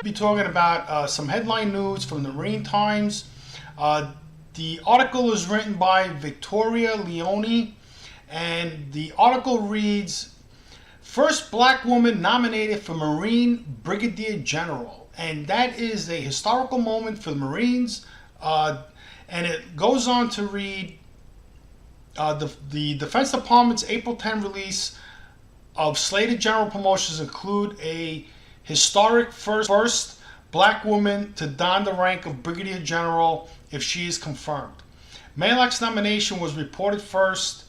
be talking about some headline news from the Marine Times. The article is written by Victoria Leone, and the article reads, First Black Woman Nominated for Marine Brigadier General. And that is a historical moment for the Marines. And it goes on to read, the Defense Department's April 10 release of slated general promotions include a historic first black woman to don the rank of Brigadier General if she is confirmed. Mahlock's nomination was reported first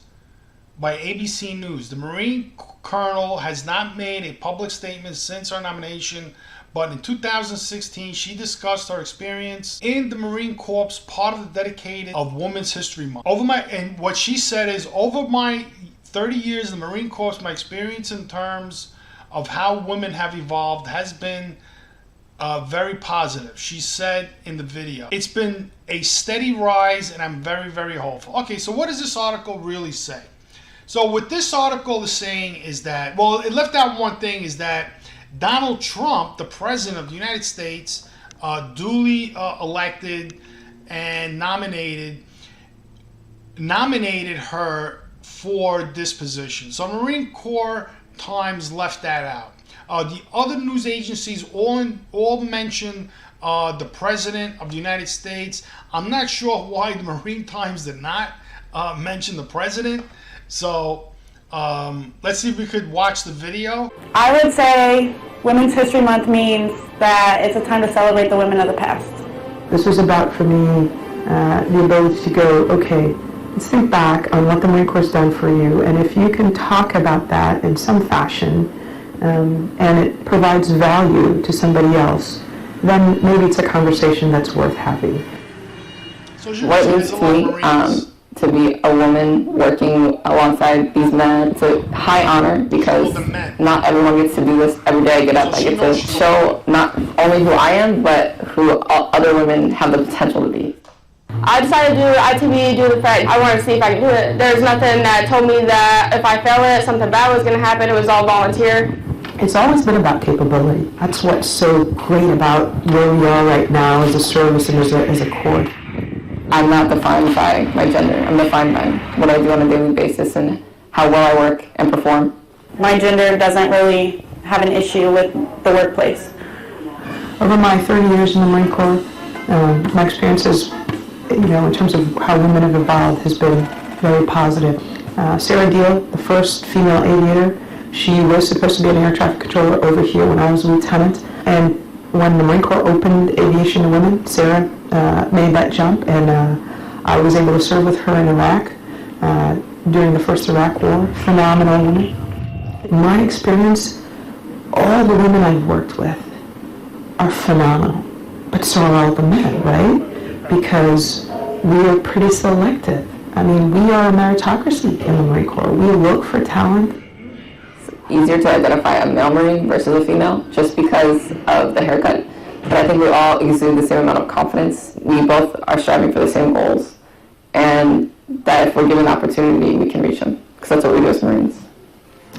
by ABC News. The Marine Colonel has not made a public statement since her nomination, but in 2016 she discussed her experience in the Marine Corps, part of the dedicated of Women's History Month. And what she said is, over my 30 years in the Marine Corps, my experience in terms of how women have evolved has been very positive. She said in the video, it's been a steady rise and I'm very, very hopeful. Okay, so what does this article really say? So what this article is saying is that, well, it left out one thing, is that Donald Trump, the President of the United States, duly elected and nominated her for this position. So Marine Corps Times left that out. The other news agencies all mention the President of the United States. I'm not sure why the Marine Times did not mention the President. So let's see if we could watch the video. I would say Women's History Month means that it's a time to celebrate the women of the past. This was about, for me, the ability to go, okay, let's think back on what the Marine Corps has done for you, and if you can talk about that in some fashion, and it provides value to somebody else, then maybe it's a conversation that's worth having. So what it means to me to be a woman working alongside these men, it's a high honor because not everyone gets to do this every day. I get up, I get to show not only who I am, but who other women have the potential to be. I decided to do ITB due to the fact I wanted to see if I could do it. There's nothing that told me that if I fail it, something bad was going to happen. It was all volunteer. It's always been about capability. That's what's so great about where we are right now as a service and as a Corps. I'm not defined by my gender. I'm defined by what I do on a daily basis and how well I work and perform. My gender doesn't really have an issue with the workplace. Over my 30 years in the Marine Corps, my experiences, in terms of how women have evolved, has been very positive. Sarah Deal, the first female aviator, she was supposed to be an air traffic controller over here when I was a lieutenant. And when the Marine Corps opened aviation to women, Sarah made that jump, and I was able to serve with her in Iraq during the first Iraq War. Phenomenal woman. In my experience, all the women I've worked with are phenomenal, but so are all the men, right? Because we are pretty selective. I mean, we are a meritocracy in the Marine Corps. We look for talent. It's easier to identify a male Marine versus a female just because of the haircut. But I think we all exude the same amount of confidence. We both are striving for the same goals. And that if we're given the opportunity, we can reach them. Because that's what we do as Marines.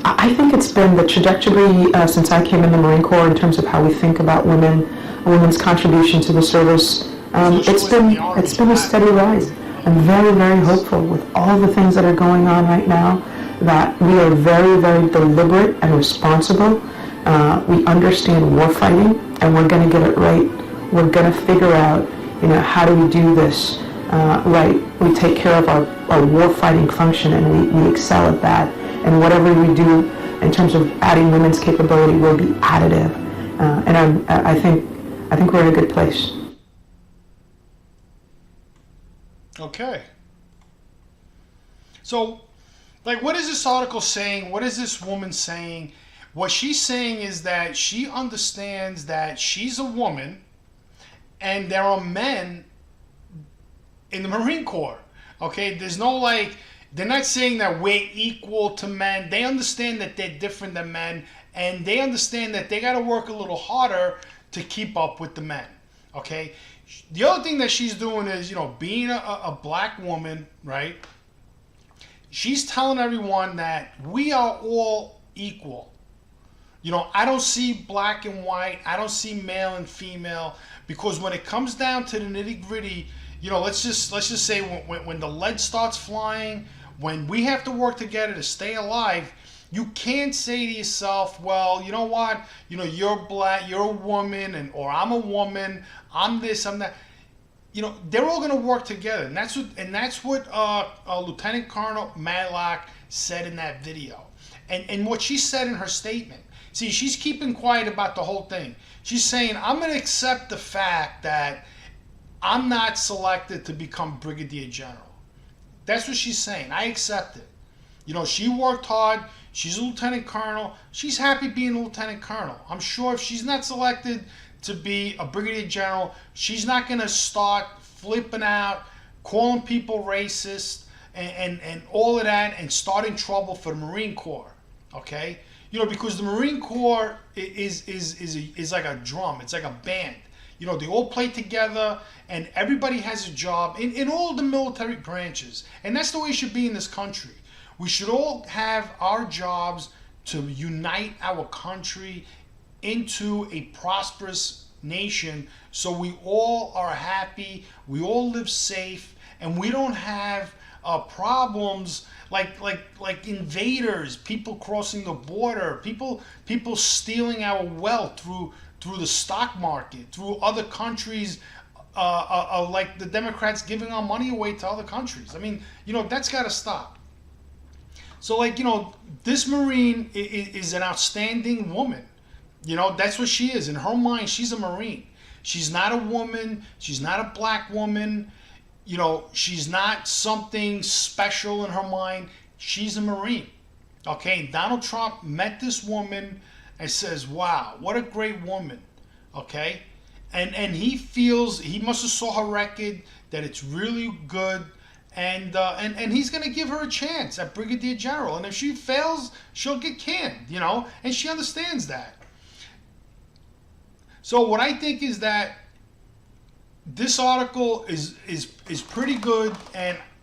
I think it's been the trajectory since I came in the Marine Corps in terms of how we think about women, a woman's contribution to the service. It's been a steady rise. I'm very, very hopeful with all the things that are going on right now that we are very, very deliberate and responsible. We understand warfighting, and we're going to get it right. We're going to figure out, how do we do this right? We take care of our warfighting function, and we excel at that. And whatever we do in terms of adding women's capability will be additive. And I think we're in a good place. Okay. So, what is this article saying? What is this woman saying? What she's saying is that she understands that she's a woman and there are men in the Marine Corps. Okay? There's no they're not saying that we're equal to men. They understand that they're different than men, and they understand that they got to work a little harder to keep up with the men. Okay? The other thing that she's doing is, being a black woman, right? She's telling everyone that we are all equal. You know, I don't see black and white. I don't see male and female, because when it comes down to the nitty gritty, you know, let's just say when the lead starts flying, when we have to work together to stay alive, you can't say to yourself, well, you know what, you know, you're black, you're a woman, or I'm a woman, I'm this, I'm that. You know, they're all going to work together, and that's what Lieutenant Colonel Mahlock said in that video, and what she said in her statement. See, she's keeping quiet about the whole thing. She's saying, I'm going to accept the fact that I'm not selected to become Brigadier General. That's what she's saying. I accept it. You know, she worked hard. She's a lieutenant colonel. She's happy being a lieutenant colonel. I'm sure if she's not selected to be a brigadier general, she's not going to start flipping out, calling people racist, and all of that, and starting trouble for the Marine Corps. Okay? You know, because the Marine Corps is like a drum. It's like a band. You know, they all play together, and everybody has a job in all the military branches. And that's the way it should be in this country. We should all have our jobs to unite our country into a prosperous nation, so we all are happy, we all live safe, and we don't have problems like invaders, people crossing the border, people stealing our wealth through the stock market, through other countries, like the Democrats giving our money away to other countries. I mean, you know, that's got to stop. So, like, you know, this Marine is an outstanding woman. You know, that's what she is. In her mind, she's a Marine. She's not a woman. She's not a black woman. You know, she's not something special in her mind. She's a Marine. Okay, and Donald Trump met this woman and says, wow, what a great woman. Okay, and he feels, he must have saw her record, that it's really good. And he's going to give her a chance at Brigadier General. And if she fails, she'll get canned, you know, and she understands that. So what I think is that this article is pretty good,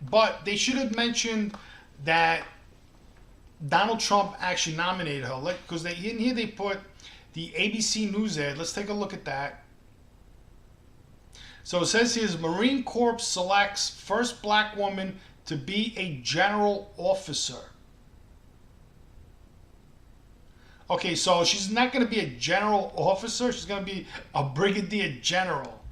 but they should have mentioned that Donald Trump actually nominated her, because in here they put the ABC News ad. Let's take a look at that. So it says here, Marine Corps selects first black woman to be a general officer. Okay, so she's not going to be a general officer. She's going to be a brigadier general.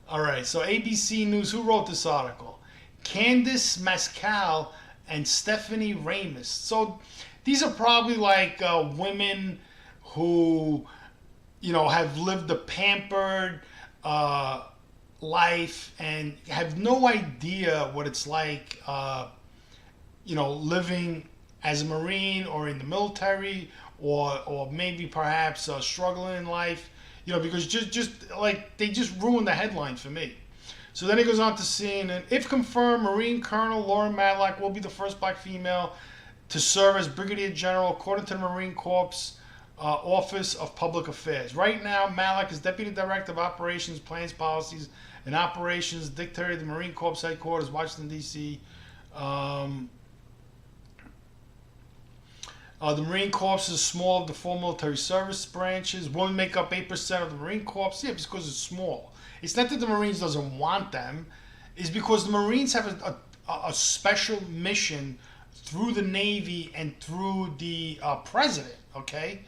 All right, so ABC News, who wrote this article? Candice Mascal and Stephanie Ramis. So these are probably like women who, you know, have lived a pampered life and have no idea what it's like, you know, living as a Marine or in the military, or maybe perhaps struggling in life, you know, because just like they just ruined the headline for me. So then it goes on to saying, and if confirmed, Marine Colonel Lorna Mahlock will be the first black female to serve as Brigadier General, according to the Marine Corps Office of Public Affairs. Right now, Mahlock is Deputy Director of Operations, Plans, Policies, and Operations, Dictator of the Marine Corps Headquarters, Washington, D.C. The Marine Corps is small of the four military service branches. Women make up 8% of the Marine Corps. Yeah, because it's small. It's not that the Marines doesn't want them. It's because the Marines have a special mission through the Navy and through the President, okay?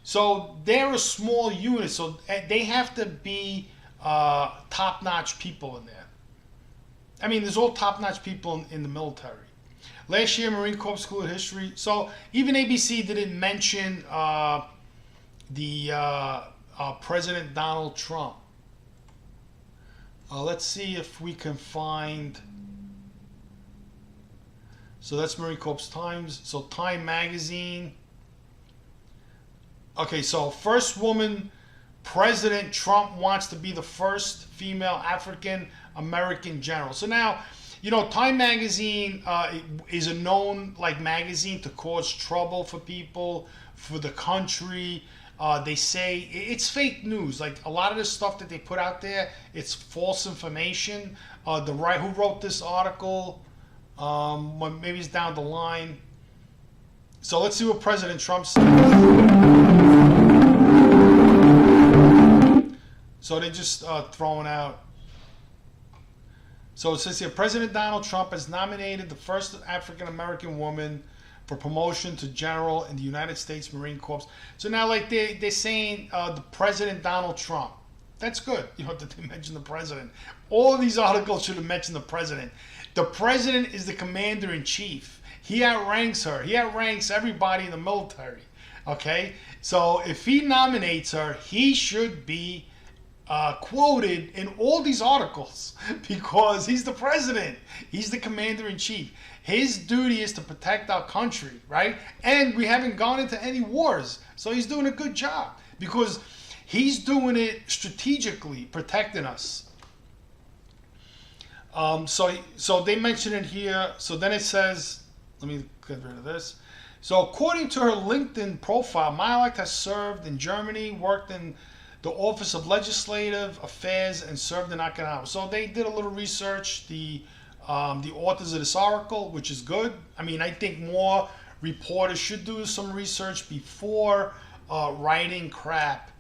So they're a small unit, so they have to be top-notch people in there. I mean, there's all top-notch people in the military. Last year, Marine Corps School of History. So even ABC didn't mention the President Donald Trump. Let's see if we can find. So that's Marine Corps Times. So Time Magazine. Okay, so first woman, President Trump wants to be the first female African American general. So now, you know, Time Magazine is a known magazine to cause trouble for people, for the country. They say it's fake news. Like a lot of the stuff that they put out there, it's false information. Who wrote this article? Maybe it's down the line. So let's see what President Trump said. So they just throwing out. So it says here, President Donald Trump has nominated the first African American woman for promotion to general in the United States Marine Corps. So now, like they're saying, the President Donald Trump. That's good. You know, that they mention the president. All of these articles should have mentioned the president. The president is the commander in chief. He outranks her. He outranks everybody in the military. Okay, so if he nominates her, he should be quoted in all these articles because he's the president. He's the commander in chief. His duty is to protect our country, right? And we haven't gone into any wars, so he's doing a good job because he's doing it strategically, protecting us. So they mention it here. So then it says, let me get rid of this. So according to her LinkedIn profile, Mahlock has served in Germany, worked in the Office of Legislative Affairs, and served in Okinawa. So they did a little research, the authors of this article, which is good. I mean, I think more reporters should do some research before writing crap.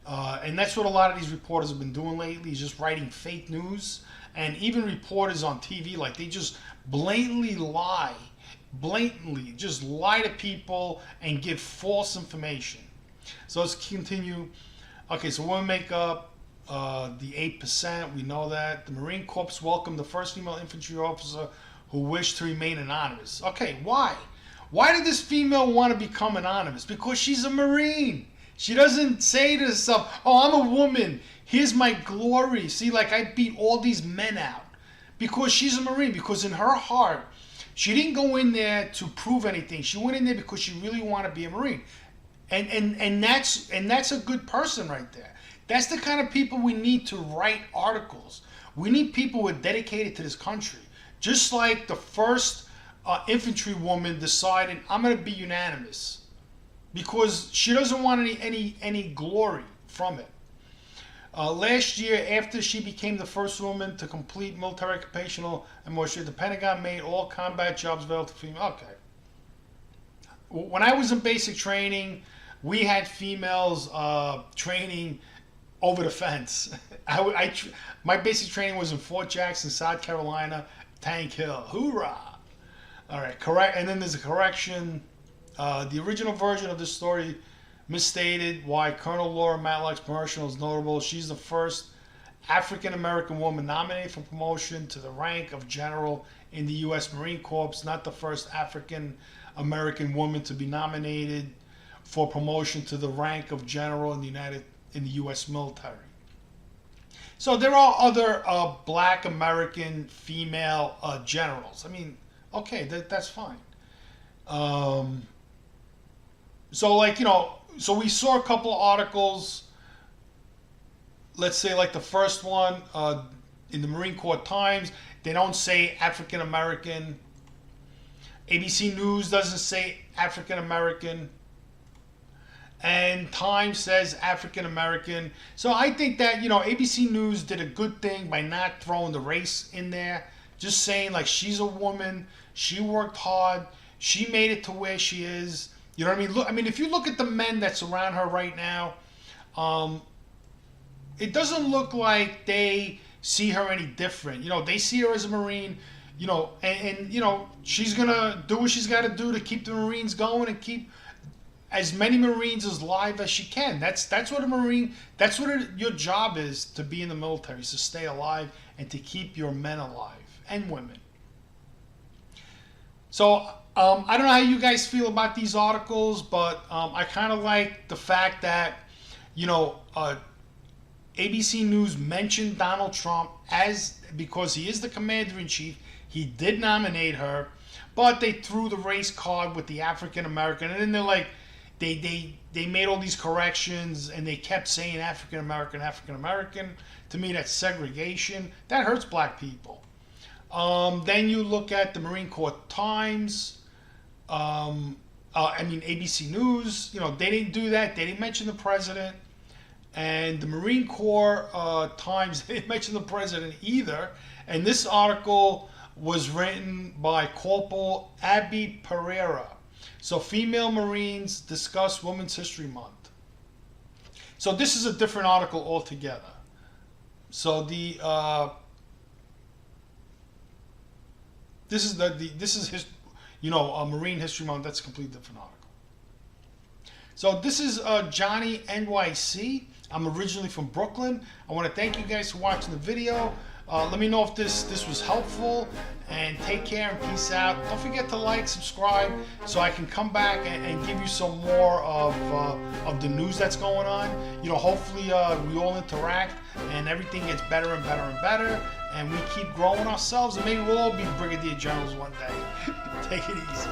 And that's what a lot of these reporters have been doing lately, is just writing fake news. And even reporters on TV, like, they just blatantly just lie to people and give false information. So let's continue. Okay, so women make up the 8%. We know that. The Marine Corps welcomed the first female infantry officer who wished to remain anonymous. Okay, why? Why did this female want to become anonymous? Because she's a Marine. She doesn't say to herself, oh, I'm a woman. Here's my glory. See, like, I beat all these men out. Because she's a Marine. Because in her heart, she didn't go in there to prove anything. She went in there because she really wanted to be a Marine. And that's a good person right there. That's the kind of people we need to write articles. We need people who are dedicated to this country. Just like the first infantry woman decided, I'm going to be unanimous. Because she doesn't want any glory from it. Last year, after she became the first woman to complete military occupational immersion, the Pentagon made all combat jobs available to female. Okay. When I was in basic training, we had females training over the fence. My basic training was in Fort Jackson, South Carolina, Tank Hill. Hoorah! All right, correct. And then there's a correction. The original version of this story misstated why Colonel Lorna Mahlock's promotion is notable. She's the first African-American woman nominated for promotion to the rank of general in the U.S. Marine Corps, not the first African-American woman to be nominated for promotion to the rank of general in the U.S. military. So there are other black American female generals. I mean, okay, that's fine. So, like, you know, so we saw a couple of articles, let's say like the first one in the Marine Corps Times, they don't say African American. ABC News doesn't say African American. And Times says African American. So I think that, you know, ABC News did a good thing by not throwing the race in there. Just saying, like, she's a woman, she worked hard, she made it to where she is. You know what I mean? Look, I mean, if you look at the men that surround her right now, it doesn't look like they see her any different. You know, they see her as a Marine, you know, and you know, she's going to do what she's got to do to keep the Marines going and keep as many Marines as alive as she can. That's what a Marine, that's what your job is, to be in the military, is to stay alive and to keep your men alive and women. So I don't know how you guys feel about these articles, but I kind of like the fact that, you know, ABC News mentioned Donald Trump because he is the commander-in-chief. He did nominate her, but they threw the race card with the African American, and then they're like, they made all these corrections, and they kept saying African American, African American. To me, that's segregation. That hurts black people. Then you look at the Marine Corps Times. ABC News. You know, they didn't do that. They didn't mention the president. And the Marine Corps Times, they didn't mention the president either. And this article was written by Corporal Abby Pereira. So female Marines discuss Women's History Month. So this is a different article altogether. So the this is his, Marine History Month. That's a completely different article. So this is Johnny NYC. I'm originally from Brooklyn. I want to thank you guys for watching the video. Let me know if this was helpful, and take care and peace out. Don't forget to like, subscribe, so I can come back and give you some more of the news that's going on. Hopefully we all interact and everything gets better and better and better, and we keep growing ourselves, and maybe we'll all be brigadier generals one day. Take it easy.